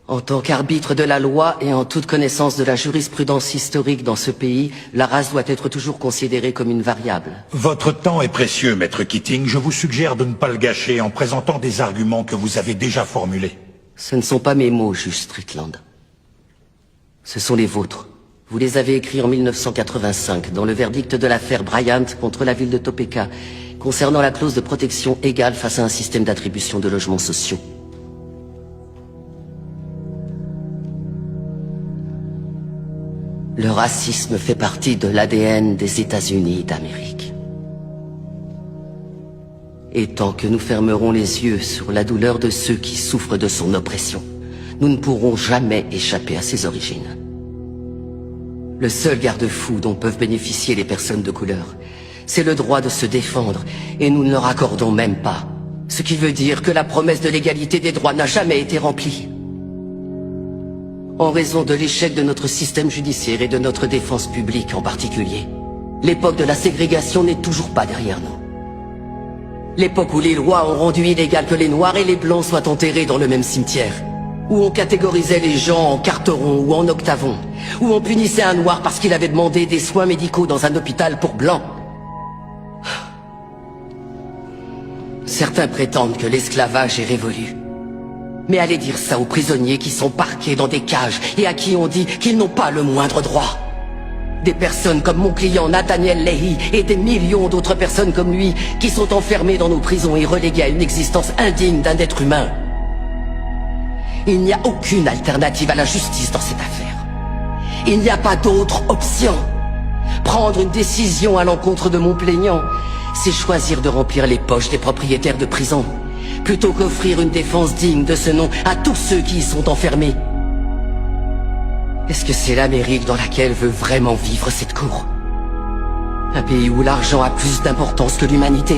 En tant qu'arbitre de la loi et en toute connaissance de la jurisprudence historique dans ce pays, la race doit être toujours considérée comme une variable. Votre temps est précieux, Maître Keating. Je vous suggère de ne pas le gâcher en présentant des arguments que vous avez déjà formulés. Ce ne sont pas mes mots, juge Strickland. Ce sont les vôtres. Vous les avez écrits en 1985, dans le verdict de l'affaire Bryant contre la ville de Topeka, concernant la clause de protection égale face à un système d'attribution de logements sociaux. Le racisme fait partie de l'ADN des États-Unis d'Amérique. Et tant que nous fermerons les yeux sur la douleur de ceux qui souffrent de son oppression, nous ne pourrons jamais échapper à ses origines. Le seul garde-fou dont peuvent bénéficier les personnes de couleur, c'est le droit de se défendre, et nous ne leur accordons même pas. Ce qui veut dire que la promesse de l'égalité des droits n'a jamais été remplie. En raison de l'échec de notre système judiciaire et de notre défense publique en particulier, l'époque de la ségrégation n'est toujours pas derrière nous. L'époque où les lois ont rendu illégal que les Noirs et les Blancs soient enterrés dans le même cimetière, où on catégorisait les gens en carterons ou en octavons, où on punissait un Noir parce qu'il avait demandé des soins médicaux dans un hôpital pour Blancs. Certains prétendent que l'esclavage est révolu. Mais allez dire ça aux prisonniers qui sont parqués dans des cages et à qui on dit qu'ils n'ont pas le moindre droit. Des personnes comme mon client Nathaniel Leahy et des millions d'autres personnes comme lui qui sont enfermées dans nos prisons et reléguées à une existence indigne d'un être humain. Il n'y a aucune alternative à la justice dans cette affaire. Il n'y a pas d'autre option. Prendre une décision à l'encontre de mon plaignant, c'est choisir de remplir les poches des propriétaires de prisons, plutôt qu'offrir une défense digne de ce nom à tous ceux qui y sont enfermés. Est-ce que c'est l'Amérique dans laquelle veut vraiment vivre cette cour? Un pays où l'argent a plus d'importance que l'humanité?